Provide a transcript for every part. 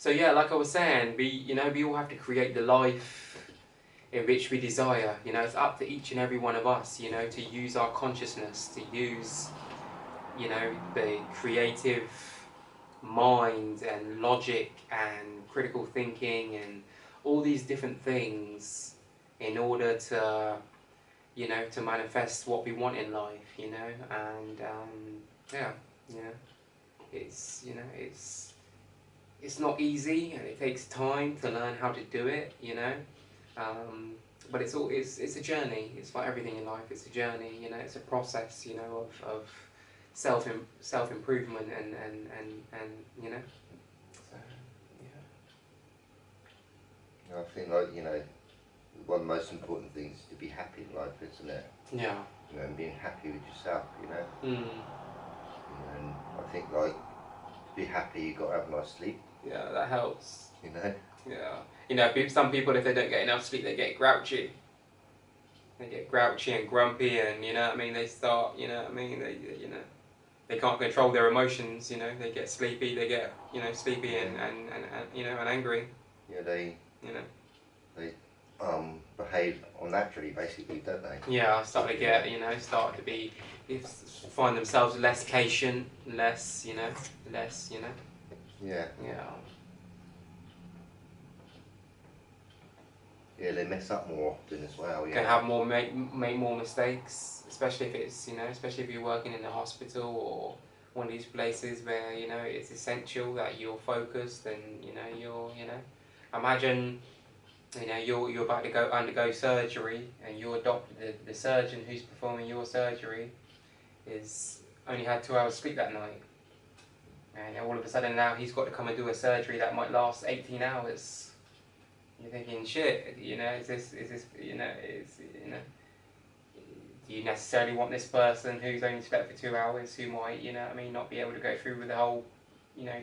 So yeah, like I was saying, we all have to create the life in which we desire. It's up to each and every one of us, to use our consciousness, to use, the creative mind and logic and critical thinking and all these different things in order to, to manifest what we want in life, and yeah, it's, it's not easy and it takes time to learn how to do it, but it's a journey. It's like everything in life. It's a journey. It's a process. Of self improvement and So yeah. I think one of the most important things is to be happy in life, isn't it? Yeah. And being happy with yourself. Mm. And I think to be happy, you got to have nice sleep. Yeah, that helps. Yeah. Some people, if they don't get enough sleep, they get grouchy. They get grouchy and grumpy, and they start, they can't control their emotions. They get sleepy. They get, sleepy and and angry. Yeah, they behave unnaturally, basically, don't they? Yeah, start to get, find themselves less patient, less. Yeah. Yeah. Yeah, they mess up more often as well. Yeah. Can have make more mistakes, especially if it's especially if you're working in a hospital or one of these places where it's essential that you're focused and you're imagine you're about to undergo surgery and your doctor, the surgeon who's performing your surgery is only had 2 hours sleep that night, and all of a sudden now he's got to come and do a surgery that might last 18 hours. You're thinking, shit, is this, do you necessarily want this person who's only slept for 2 hours, who might, not be able to go through with the whole,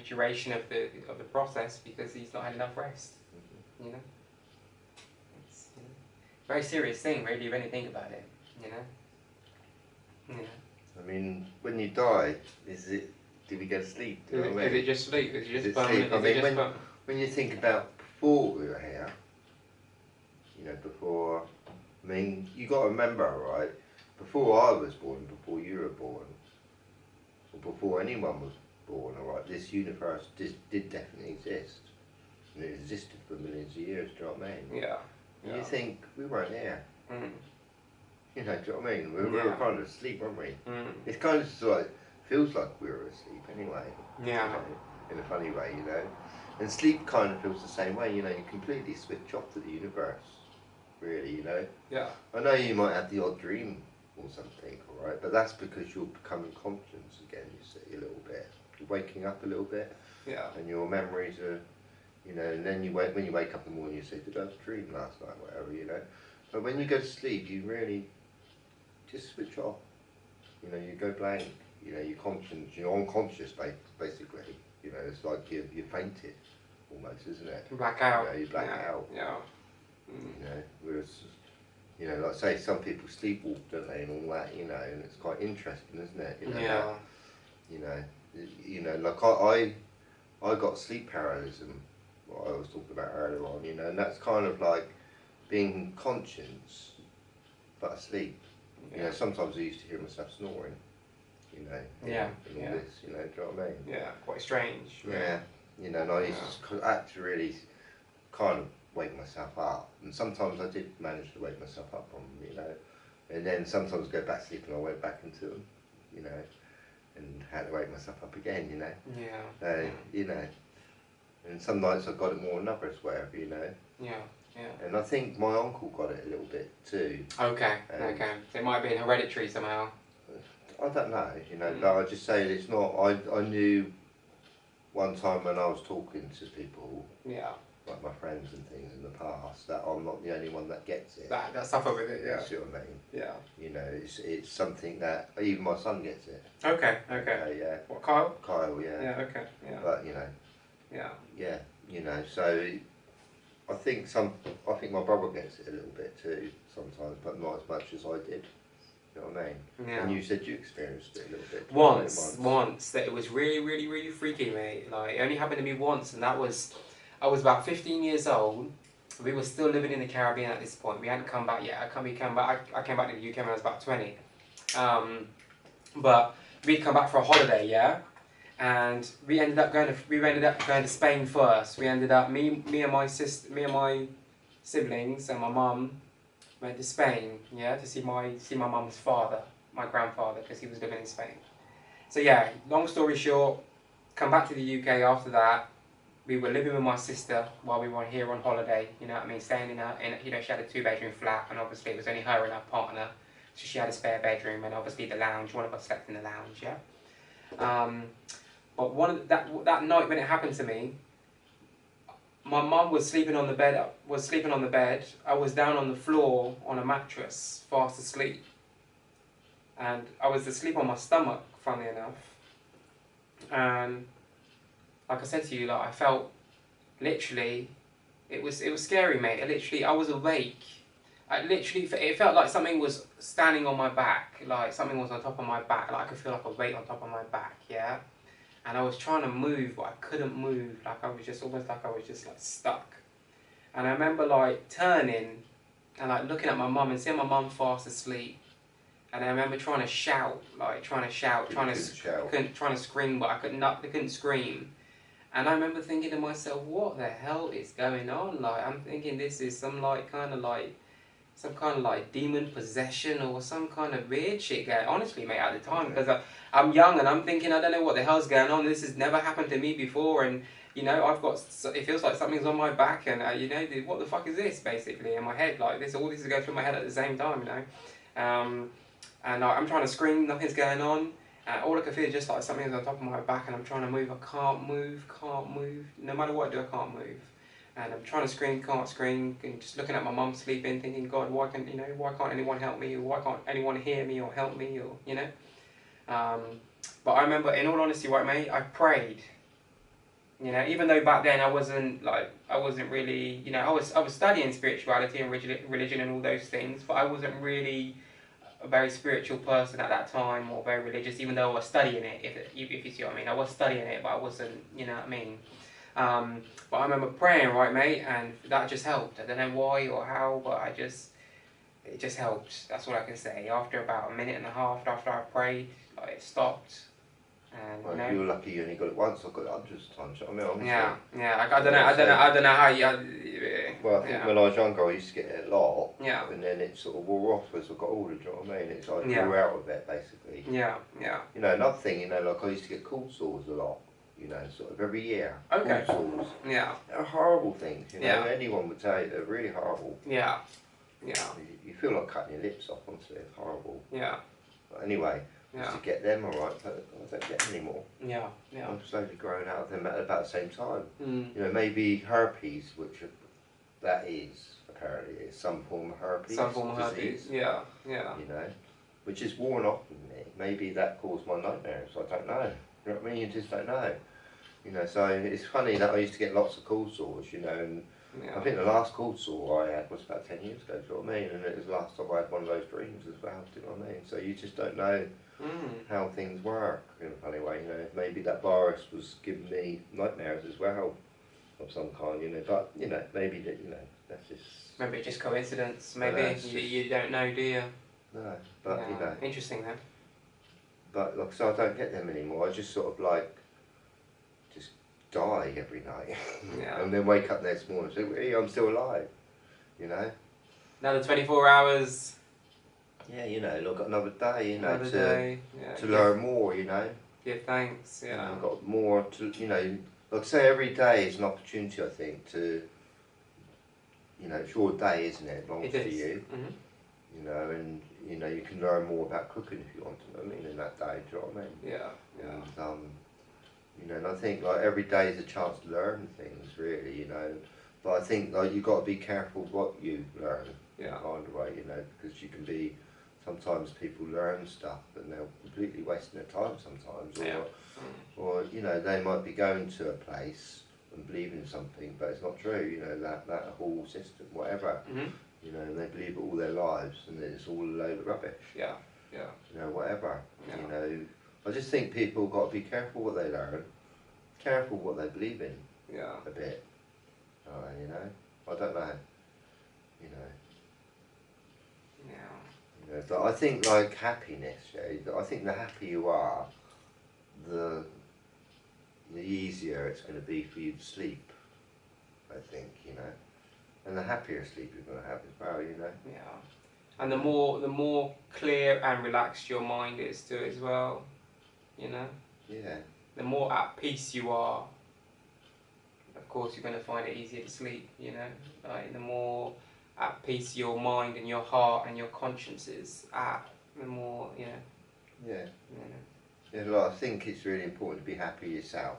duration of the process because he's not had enough rest, It's a very serious thing, really, when you think about it, I mean, when you die, do we go to sleep? Is it just sleep? Is it just permanent? I mean, when you think about before we were here, before, I mean, you got to remember, right, before I was born, before you were born, or before anyone was born, all right, this universe did definitely exist, and it existed for millions of years, do you know what I mean? Yeah. And you think, we weren't here. Mm. Do you know what I mean? We were kind of asleep, weren't we? Mm. It's kind of like, feels like we were asleep anyway. Yeah. In a funny way, And sleep kind of feels the same way, you completely switch off to the universe, really, Yeah. I know you might have the odd dream or something, alright, but that's because you're becoming conscious again, you see, a little bit. You're waking up a little bit. Yeah. And your memories are, and then when you wake up in the morning, you say, did I have a dream last night, whatever, But when you go to sleep, you really just switch off. You go blank. You're conscious, you're unconscious, basically. It's like you fainted, almost, isn't it? Black out. You black out. Yeah. Whereas, like say some people sleepwalk, don't they, and all that, and it's quite interesting, isn't it? Yeah. Like I got sleep paralysis, what I was talking about earlier on, and that's kind of like being conscious, but asleep. Yeah. Sometimes I used to hear myself snoring, Yeah. and all this, do you know what I mean? Yeah, quite strange. Yeah, and I used to had to really kind of wake myself up, and sometimes I did manage to wake myself up on them, and then sometimes go back to sleep and I went back into them, and had to wake myself up again, Yeah. And some nights I got it more than others, whatever, Yeah. Yeah. And I think my uncle got it a little bit too. Okay. Okay. So it might have been hereditary somehow. I don't know, but I just say it's not. I knew one time when I was talking to people, Yeah. like my friends and things in the past, that I'm not the only one that gets it. That suffer with it. Yeah. You see what I mean? Yeah. It's something that even my son gets it. Okay. Okay. Yeah. What, Kyle? Kyle, yeah. Yeah. Okay. Yeah. But Yeah. So I think my brother gets it a little bit too sometimes, but not as much as I did. You know what I mean? Yeah. And you said you experienced it a little bit. Once. That it was really, really, really freaky, mate. Like, it only happened to me once, and that was I was about 15 years old. We were still living in the Caribbean at this point. We hadn't come back yet. I came back to the UK when I was about 20. But we'd come back for a holiday, yeah? And we ended up going to Spain first. We ended up me and my siblings and my mum went to Spain, yeah, to see my mum's father, my grandfather, because he was living in Spain. So yeah, long story short, come back to the UK after that. We were living with my sister while we were here on holiday, you know what I mean, staying in you know, she had a 2-bedroom flat, and obviously it was only her and her partner, so she had a spare bedroom, and obviously the lounge, one of us slept in the lounge, yeah. But that night when it happened to me, my mum was sleeping on the bed. I was down on the floor on a mattress, fast asleep, and I was asleep on my stomach, funnily enough. And like I said to you, like I felt literally, it was scary, mate. I was awake. It felt like something was standing on my back, like something was on top of my back. Like I could feel like a weight on top of my back, yeah. And I was trying to move, but I couldn't move. Like I was just almost like I was just like stuck. And I remember like turning and like looking at my mum and seeing my mum fast asleep. And I remember trying to shout, trying to scream, but I couldn't scream. And I remember thinking to myself, what the hell is going on? Like I'm thinking this is some kind of demon possession or some kind of weird shit going. Honestly, mate, at the time, because I'm young and I'm thinking, I don't know what the hell's going on. This has never happened to me before, and you know, it feels like something's on my back, and you know, what the fuck is this? Basically, in my head, like this, all this is going through my head at the same time, you know. And I'm trying to scream, nothing's going on. All I can feel is just like something's on top of my back, and I'm trying to move. I can't move. No matter what I do, I can't move. And I'm trying to scream, can't scream, and just looking at my mum sleeping, thinking, God, why can't anyone help me, or why can't anyone hear me or help me, or you know. But I remember, in all honesty, right, mate, I prayed. You know, even though back then I wasn't really, you know, I was studying spirituality and religion and all those things, but I wasn't really a very spiritual person at that time, or very religious, even though I was studying it, if you see what I mean. I was studying it, but I wasn't, you know what I mean. But I remember praying, right, mate, and that just helped. I don't know why or how, but it just helped. That's all I can say. After about a minute and a half after I prayed, like, it stopped. And, well, you know, you're lucky you only got it once. I got it hundreds of times. I mean, honestly. Yeah. I don't know how you. Well, I think when I was younger, I used to get it a lot. Yeah. And then it sort of wore off as I got older. Do you know what I mean? It's like Yeah. grew out of it, basically. Yeah. You know, another thing, you know, like I used to get cold sores a lot. You know, sort of every year. Okay. Cold sores. Yeah. They're horrible things. You know, Yeah. anyone would tell you they're really horrible. Yeah. You feel like cutting your lips off. Honestly, it's horrible. Yeah. But anyway. Just to get them alright, but I don't get them anymore. Yeah. I'm slowly growing out of them at about the same time. Mm. You know, maybe herpes, that is apparently is some form of herpes. Some form of herpes. Yeah. You know, which is worn off with me. Maybe that caused my nightmares. I don't know. You know what I mean? You just don't know. You know, so it's funny that I used to get lots of cold sores. You know, and I think the last cold sore I had was about 10 years ago. Do you know what I mean? And it was the last time I had one of those dreams as well. Do you know what I mean? So you just don't know. How things work in a funny way, you know. Maybe that virus was giving me nightmares as well, of some kind, you know. But you know, maybe that, you know, that's just. Maybe it's just coincidence. Maybe you don't know, do you? No, but you know. Interesting then. But like, so I don't get them anymore. I just sort of like, just die every night, and then wake up next morning and say, hey, I'm still alive, you know. Another 24 hours. Yeah, you know, look, another day, you know, to learn learn more, you know. Give thanks, yeah. You know, I've got more to, you know, like I say, every day is an opportunity, I think, to, you know, it's your day, isn't it? It belongs to you. You know, and, you know, you can learn more about cooking if you want to, I mean, in that day, do you know what I mean? Yeah. And, you know, and I think, like, every day is a chance to learn things, really, you know. But I think, like, you've got to be careful what you learn, kind of way, you know, because you can be. Sometimes people learn stuff and they're completely wasting their time sometimes, or you know, they might be going to a place and believing something, but it's not true. You know, that whole system, whatever, you know, and they believe it all their lives, and it's all a load of rubbish. You know, whatever. You know, I just think people got to be careful what they learn, careful what they believe in. A bit. You know, I don't know. You know. Yeah. You know, but I think like happiness. Yeah, I think the happier you are, the easier it's going to be for you to sleep. I think, you know, and the happier sleep you're going to have as well. You know. Yeah. And the more clear and relaxed your mind is too as well, you know. Yeah. The more at peace you are, of course you're going to find it easier to sleep, you know. Like the more at peace your mind and your heart and your conscience is at, the more, you know. Yeah. You know. Yeah. Like, I think it's really important to be happy yourself.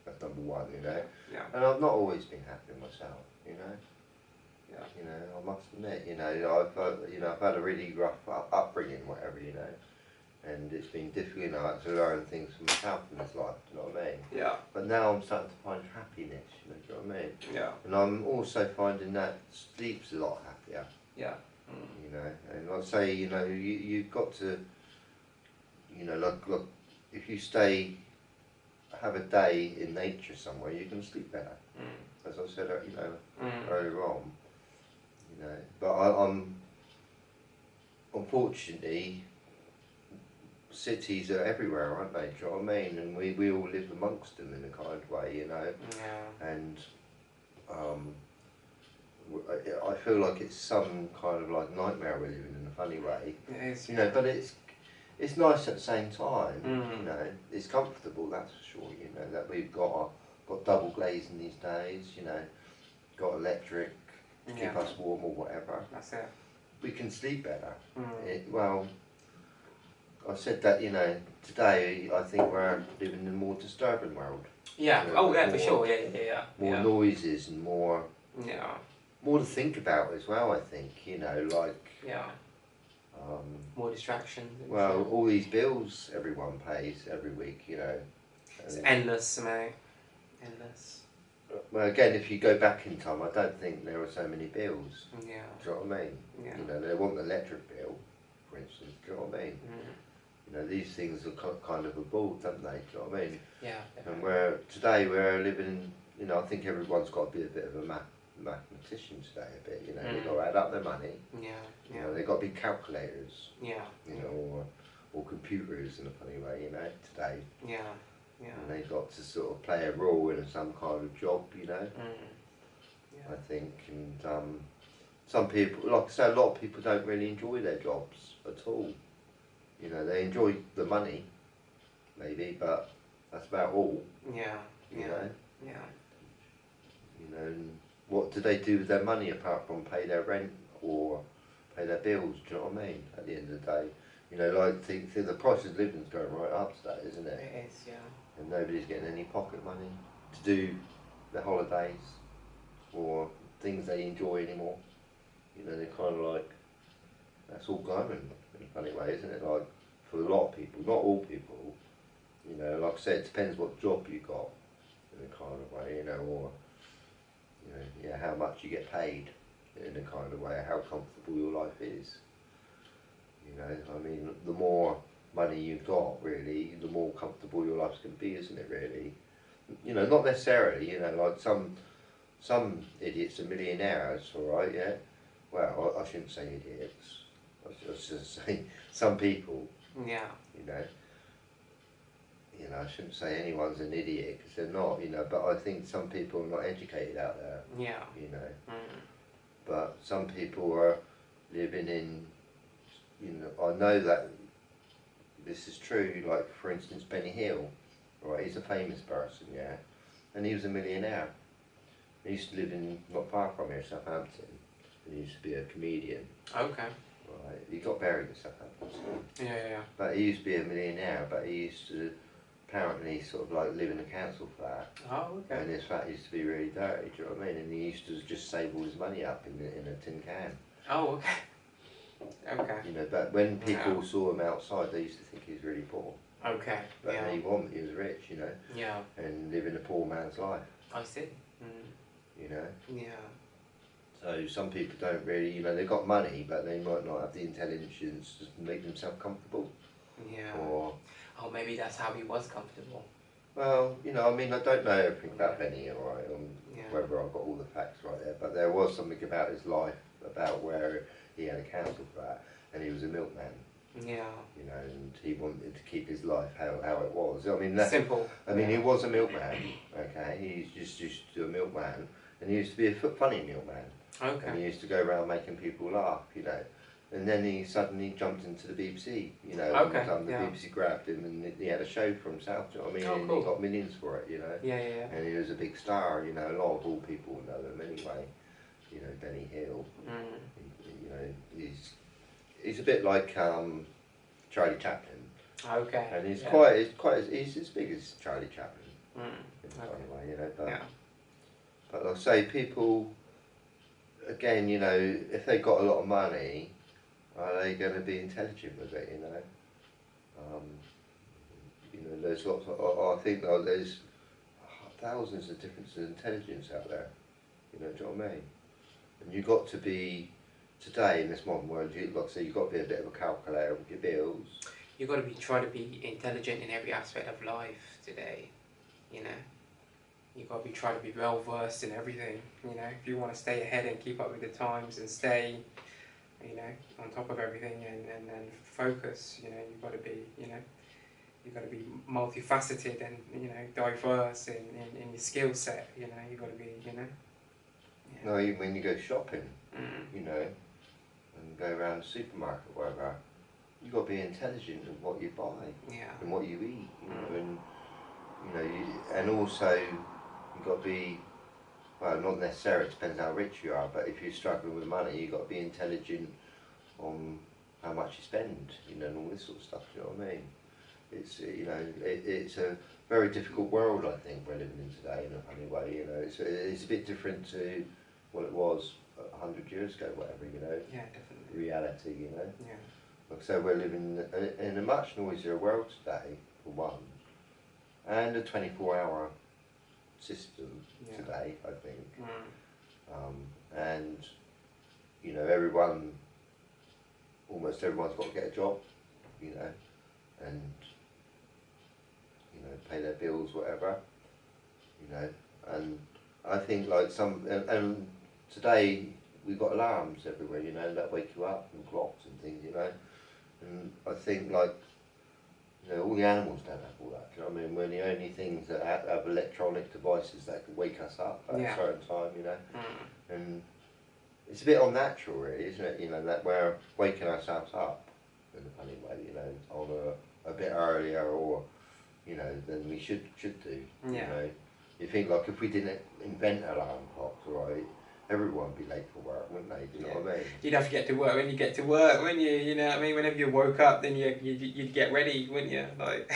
That's number one. You know. Yeah. And I've not always been happy myself. You know. Yeah. You know, I must admit, you know, I've had a really rough upbringing, whatever, you know, and it's been difficult, you know, I had to learn things for myself in this life, do you know what I mean? Yeah. But now I'm starting to find happiness, you know, do you know what I mean? Yeah. And I'm also finding that sleep's a lot happier. Yeah. You know, and like I say, you know, you've got to, you know, like if you have a day in nature somewhere, you can sleep better. As I said, you know, earlier on. You know, but I'm unfortunately, cities are everywhere, aren't they? Do you know what I mean? And we all live amongst them in a kind of way, you know. Yeah. And I feel like it's some kind of like nightmare we're living in a funny way. It is. You know, but it's nice at the same time. Mm. You know, it's comfortable. That's for sure. You know that we've got double glazing these days. You know, got electric. Keep us warm or whatever. That's it. We can sleep better. Well, I said that, you know, today I think we're living in a more disturbing world. Yeah. You know, Oh, yeah, for sure. Yeah. More noises and more to think about as well, I think, you know, like... Yeah. More distractions. Well, all these bills everyone pays every week, you know. It's endless, mate. Endless. Well, again, if you go back in time, I don't think there were so many bills. Yeah. Do you know what I mean? Yeah. You know, there wasn't an electric bill, for instance. Do you know what I mean? You know, these things are kind of evolved, haven't they? Do you know what I mean? Yeah. And today we're living in, you know, I think everyone's got to be a bit of a mathematician today, a bit. You know, they've got to add up their money. Yeah. You know, they've got to be calculators. Yeah. You know, or computers in a funny way. You know, today. Yeah. Yeah. And they've got to sort of play a role in some kind of job, you know. Yeah. I think, and some people, like I say, a lot of people don't really enjoy their jobs at all. You know, they enjoy the money, maybe, but that's about all. Yeah. You know. Yeah. You know, and what do they do with their money apart from pay their rent or pay their bills? Do you know what I mean? At the end of the day, you know, like the price of living's going right up today, isn't it? It is, yeah. And nobody's getting any pocket money to do their holidays or things they enjoy anymore. You know, they're kind of like, that's all going in a funny way, isn't it? Like, for a lot of people, not all people, you know, like I said, it depends what job you got in a kind of way, you know, or, you know, yeah, how much you get paid in a kind of way, how comfortable your life is. You know, I mean, the more money you've got, really, the more comfortable your life's going to be, isn't it, really? You know, not necessarily, you know, like some idiots are millionaires, alright, yeah? Well, I shouldn't say idiots, I was just saying some people, yeah. You know, I shouldn't say anyone's an idiot, because they're not, you know, but I think some people are not educated out there, yeah. You know, but some people are living in, you know, I know that this is true, like for instance Benny Hill, right, he's a famous person, yeah, and he was a millionaire. He used to live in, not far from here, Southampton, and he used to be a comedian. Okay. Right, he got buried in Southampton. Yeah. But he used to be a millionaire, but he used to apparently sort of like live in a council flat. Oh, okay. And his flat used to be really dirty, do you know what I mean? And he used to just save all his money up in a tin can. Oh, okay. Okay. You know, but when people saw him outside, they used to think he was really poor. Okay. But he wasn't, he was rich, you know. Yeah. And living a poor man's life. I see. You know. Yeah. So some people don't really, you know, they've got money, but they might not have the intelligence to make themselves comfortable. Yeah. Or maybe that's how he was comfortable. well, you know, I mean, I don't know everything about Benny, alright. Yeah. whether I got all the facts right there, but there was something about his life, about where he had a council flat, and he was a milkman. Yeah. You know, and he wanted to keep his life how it was. I mean, that's Simple. I mean, he was a milkman. Okay, he just used to do a milkman, and he used to be a funny milkman. Okay. And he used to go around making people laugh. You know. And then he suddenly jumped into the BBC, you know, Okay, and the BBC grabbed him and he had a show from South, you know what I mean? Oh, And cool. he got millions for it, you know. Yeah. And he was a big star, you know, a lot of all people know him anyway. You know, Benny Hill, you know, he's a bit like Charlie Chaplin. Okay. And he's he's as big as Charlie Chaplin in a funny way, you know. But like I say, people, again, you know, if they got a lot of money, are they going to be intelligent with it, you know? You know, there's lots of, I think there's thousands of different intelligence out there, you know, do you know what I mean? And you've got to be, today in this modern world, you've got to be a bit of a calculator with your bills. You've got to try to be intelligent in every aspect of life today, you know? You've got to try to be well versed in everything, you know? If you want to stay ahead and keep up with the times and stay, you know, on top of everything and focus, you know, you've got to be, you know, you've got to be multifaceted and, you know, diverse in your skill set, you know, you've got to be, you know. Yeah. No, even when you go shopping, you know, and go around the supermarket or whatever, you've got to be intelligent in what you buy and what you eat, you know, and, you know, and also you've got to be, well, not necessarily, it depends how rich you are, but if you're struggling with money, you've got to be intelligent on how much you spend, you know, and all this sort of stuff, you know what I mean? It's, you know, it's a very difficult world, I think, we're living in today in a funny way, you know. It's a bit different to what it was 100 years ago, whatever, you know. Yeah, definitely. Reality, you know. Yeah. Like I say, we're living in a much noisier world today, for one, and a 24-hour system today, I think. And, you know, almost everyone's got to get a job, you know, and, you know, pay their bills, whatever, you know, and I think like and today we've got alarms everywhere, you know, that wake you up, and clocks and things, you know, and I think like, you know, all the animals don't have all that, you know what I mean? We're the only things that have electronic devices that can wake us up at a certain time, you know, and it's a bit unnatural really, isn't it, you know, that we're waking ourselves up in a funny way, you know, on a bit earlier or, you know, than we should do, you know. You think like if we didn't invent alarm clocks, right, everyone would be late for work, wouldn't they? Do you know what I mean? You'd have to get to work when you get to work, wouldn't you? You know what I mean? Whenever you woke up, then you'd get ready, wouldn't you? Like.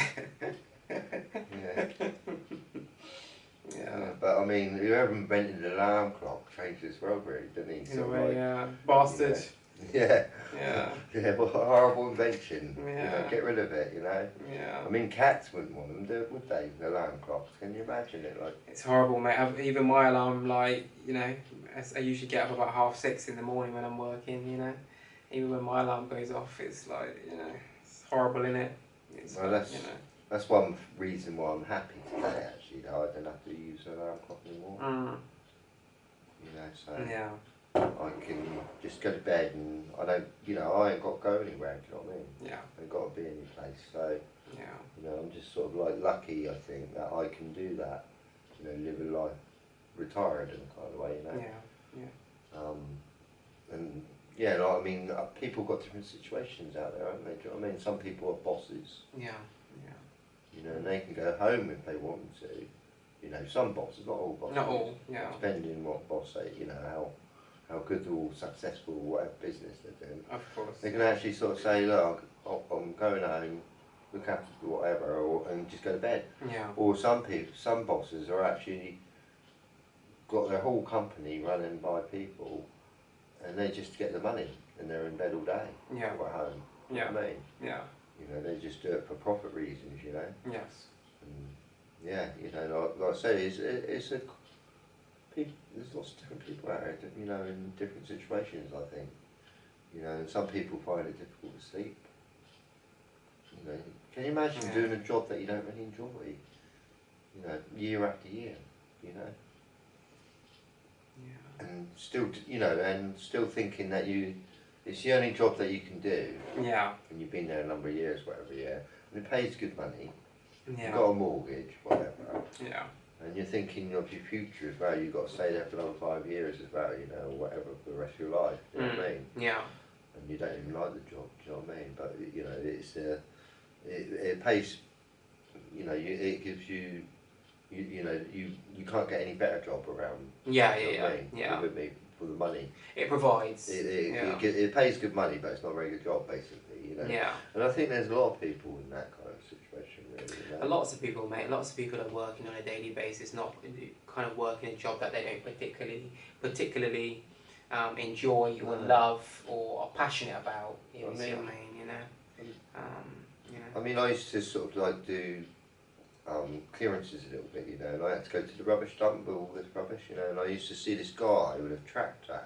Yeah, but I mean, whoever invented the alarm clock changed this world really, didn't he? In a way, bastard. Yeah. Yeah. What a horrible invention. Yeah. You know, get rid of it, you know. Yeah. I mean, cats wouldn't want them, would they? The alarm clocks. Can you imagine it? Like. It's horrible, mate. Even my alarm, like, you know, I usually get up about 6:30 in the morning when I'm working, you know. Even when my alarm goes off, it's like, you know, it's horrible, innit? It's well, like, you know. That's one reason why I'm happy today, actually, that I don't have to use an alarm clock anymore. You know, so yeah. I can just go to bed and I don't, you know, I ain't got to go anywhere, do you know what I mean? Yeah. I ain't got to be any place, so, yeah. You know, I'm just sort of like lucky, I think, that I can do that, you know, live a life retired in a kind of way, you know? And, yeah, like, I mean, people got different situations out there, haven't they? Do you know what I mean? Some people are bosses. Yeah. You know, and they can go home if they want to. You know, some bosses, not all bosses. Not all, yeah. Depending what boss they, you know, how good or successful, whatever business they're doing. Of course. They can actually sort of say, look, I'm going home, look after whatever, and just go to bed. Yeah. Or some bosses are actually got their whole company running by people, and they just get the money, and they're in bed all day. Yeah. Or at home. Yeah. You know what I mean? Yeah. You know, they just do it for profit reasons, you know? Yes. And yeah, you know, like I say, there's lots of different people out there, you know, in different situations, I think. You know, and some people find it difficult to sleep. You know, can you imagine doing a job that you don't really enjoy? You know, year after year, you know? still, you know, and still thinking that it's the only job that you can do, Yeah. and you've been there a number of years, whatever, yeah, and it pays good money, Yeah. you've got a mortgage, whatever, Yeah. and you're thinking of your future as well, you've got to stay there for another 5 years as well, you know, or whatever, for the rest of your life, you know what I mean? Yeah. And you don't even like the job, do you know what I mean? But, you know, it's, it pays, you know, it gives you, you know, you can't get any better job around. Yeah, you know yeah, what I yeah, mean? yeah. With me, for the money. It provides. It pays good money, but it's not a very good job, basically, you know. Yeah. And I think there's a lot of people in that kind of situation, really. You know? Lots of people, mate. Lots of people are working on a daily basis, not kind of working a job that they don't particularly enjoy or love or are passionate about. You know what I mean? You know. I mean, I used to sort of like do clearances a little bit, you know, and I had to go to the rubbish dump with all this rubbish, you know, and I used to see this guy with a tractor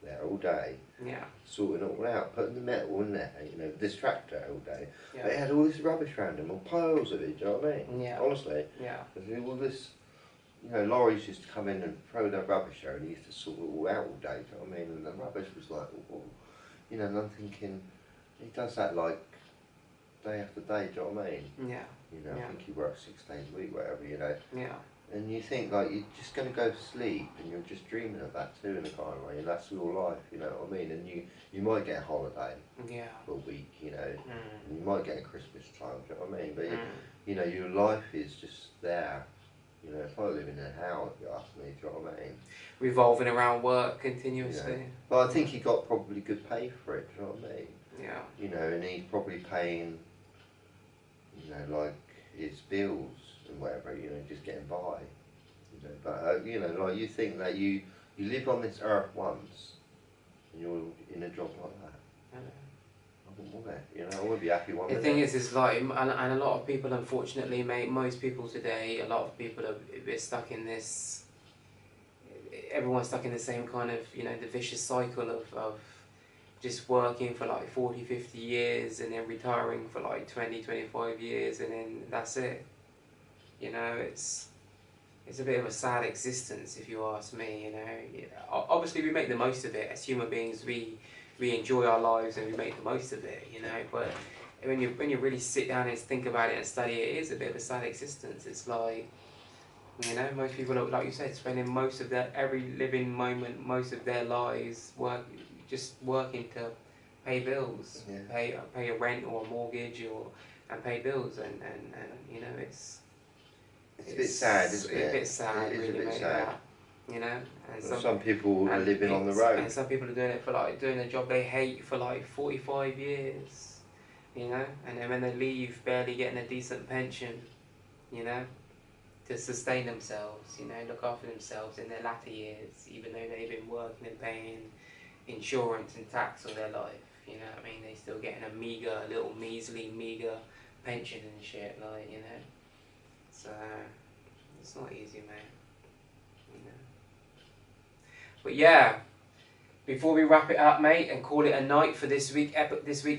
there all day, yeah, sorting it all out, putting the metal in there, you know, this tractor all day. yeah. But it had all this rubbish around him, all piles of it, do you know what I mean? Yeah. Honestly. Yeah. There's all this, you know, lorries used to come in and throw their rubbish there, and he used to sort it all out all day, do you know what I mean? And the rubbish was like, oh, you know, and I'm thinking, he does that like day after day, do you know what I mean? Yeah. You know, Yeah. I think he works 6 days a week, whatever, you know. Yeah. And you think like you're just going to go to sleep, and you're just dreaming of that too in a kind of way, and that's your life, you know what I mean? And you might get a holiday Yeah. for a week, you know, Mm. and you might get a Christmas time, do you know what I mean? But Mm. you know, your life is just there. You know, it's like living in a house, if you ask me, do you know what I mean? Revolving around work continuously. You know, but I think he got probably good pay for it, do you know what I mean? Yeah. You know, and he's probably paying, you know, like his bills and whatever, you know, just getting by. You know, but you know, like you think that you live on this earth once, and you're in a job like that. I wouldn't want it, you know, I would be happy one The minute. thing is like, and a lot of people, unfortunately, mate, most people today, a lot of people are stuck in this, everyone's stuck in the same kind of, you know, the vicious cycle of just working for like 40, 50 years and then retiring for like 20, 25 years and then that's it. You know, it's a bit of a sad existence if you ask me, you know. Obviously we make the most of it as human beings, we enjoy our lives and we make the most of it, you know, but when you really sit down and think about it and study it, it is a bit of a sad existence. It's like, you know, most people are, like you said, spending most of their, every living moment, most of their lives just working to pay bills, Yeah. pay a rent or a mortgage and pay bills and you know, it's a bit sad, isn't it? It's a bit sad, It is really, a bit mate, sad. that, you know. And some people are living on the road. And some people are doing it for like, doing a job they hate for like 45 years, you know. And then when they leave, barely getting a decent pension, you know, to sustain themselves, you know, look after themselves in their latter years, even though they've been working and paying insurance and tax all their life, you know what I mean? They're still getting a little measly pension and shit, like, you know. So, it's not easy, mate, you know. But yeah, before we wrap it up, mate, and call it a night for this week's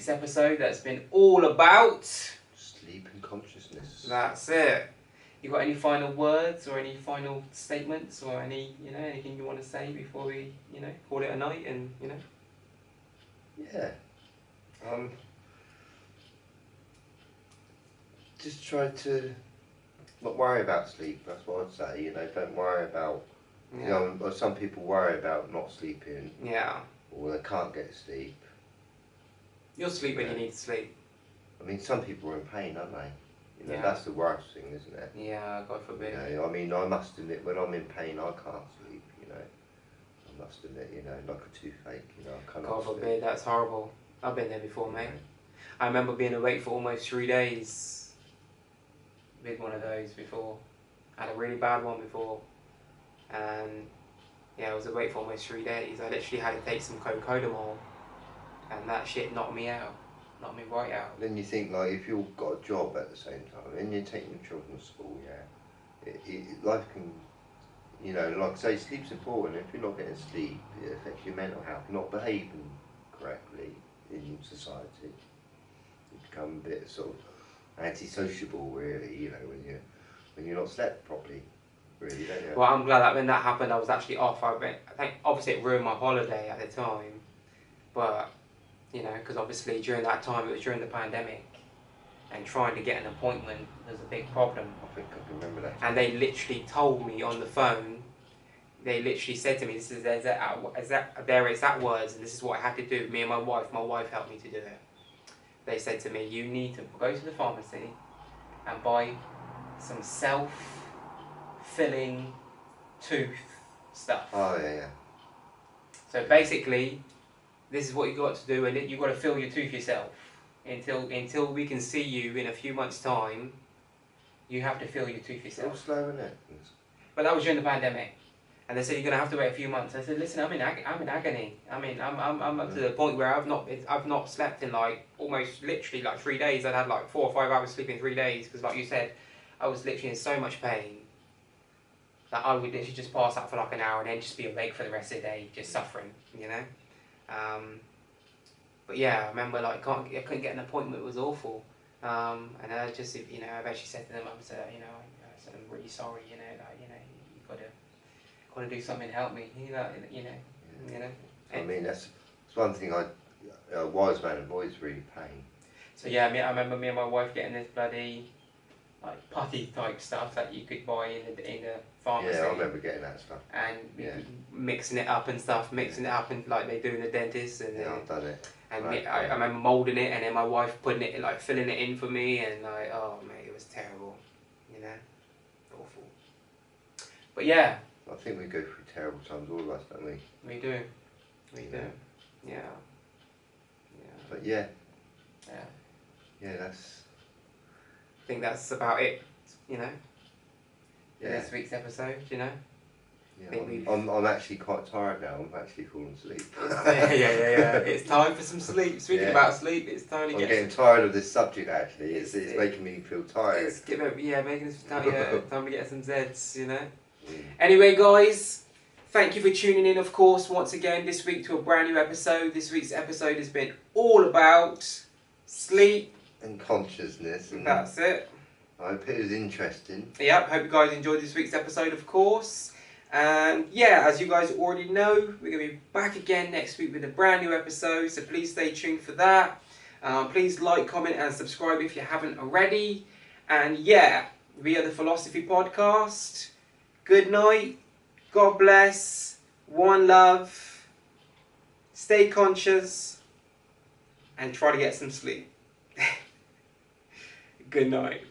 episode that's been all about Sleep and consciousness. That's it. You got any final words or any final statements or any, you know, anything you want to say before we, you know, call it a night and, you know? Yeah. Just try to not worry about sleep, that's what I'd say, you know, don't worry about, you know, some people worry about not sleeping. Yeah. Or they can't get sleep. You'll sleep when you need to sleep. I mean, some people are in pain, aren't they? You know, Yeah. that's the worst thing, isn't it? Yeah, God forbid. You know, I mean, I must admit, when I'm in pain, I can't sleep, you know. I must admit, you know, like a toothache, you know, I cannot God sleep. forbid, that's horrible. I've been there before, mate. I remember being awake for almost 3 days. Big one of those before. I had a really bad one before. And yeah, I was awake for almost 3 days. I literally had to take some cocodamol. And that shit knocked me out. Knocked me right out. Then you think, like, if you've got a job at the same time, and you're taking your children to school, yeah, life can, you know, like I say, sleep's important. If you're not getting sleep, it affects your mental health. You're not behaving correctly in society. You become a bit sort of antisociable, really, you know, when you're not slept properly. really, don't you? Well, I'm glad that when that happened, I was actually off. I think obviously it ruined my holiday at the time, but you know, because obviously during that time it was during the pandemic, and trying to get an appointment was a big problem. I think I can remember that. And they literally told me on the phone. They literally said to me, "This is their exact words, and this is what I had to do." Me and my wife. My wife helped me to do it. They said to me, "You need to go to the pharmacy and buy some self-filling tooth stuff." Oh yeah. So basically, this is what you got to do, and you got to fill your tooth yourself. Until we can see you in a few months' time, you have to fill your tooth It's all yourself. slow, isn't it? But that was during the pandemic, and they said you're gonna have to wait a few months. I said, listen, I'm in agony. I mean, I'm up to the point where I've not slept in like almost literally like 3 days. I'd had like 4 or 5 hours sleep in 3 days because, like you said, I was literally in so much pain that I would literally just pass out for like an hour and then just be awake for the rest of the day, just suffering, you know. But yeah, I remember like I couldn't get an appointment. It was awful. And I just, you know, I've actually said to them, I said, you know, I'm really sorry, you know, like, you know, you've got to do something to help me, you know. I mean, that's one thing a wise man avoids really pain. So yeah, I remember me and my wife getting this bloody like putty type stuff that you could buy in the pharmacy. Yeah, I remember getting that stuff. And mixing it up and stuff, like they do in the dentist. And yeah, I've done it. And right, I remember moulding it, and then my wife putting it, like filling it in for me, and like, oh mate, it was terrible, you know, awful. But yeah. I think we go through terrible times, all of us, don't we? We do. We do. Yeah. But yeah. Yeah. Yeah, that's... I think that's about it, you know, for yeah. this week's episode, you know. Yeah, I'm actually quite tired now. I'm actually falling asleep. yeah. It's time for some sleep. Speaking about sleep, it's time to I'm getting tired of this subject actually. It's making me feel tired. It's making us time to get some Zeds, you know. Anyway, guys, thank you for tuning in, of course, once again this week to a brand new episode. This week's episode has been all about sleep and consciousness. And that's it. I hope it was interesting. Yep, hope you guys enjoyed this week's episode, of course. And yeah, as you guys already know, we're going to be back again next week with a brand new episode, so please stay tuned for that. Please like, comment and subscribe if you haven't already. And yeah, we are the Philosophy Podcast. Good night, God bless, one love, stay conscious, and try to get some sleep. Good night.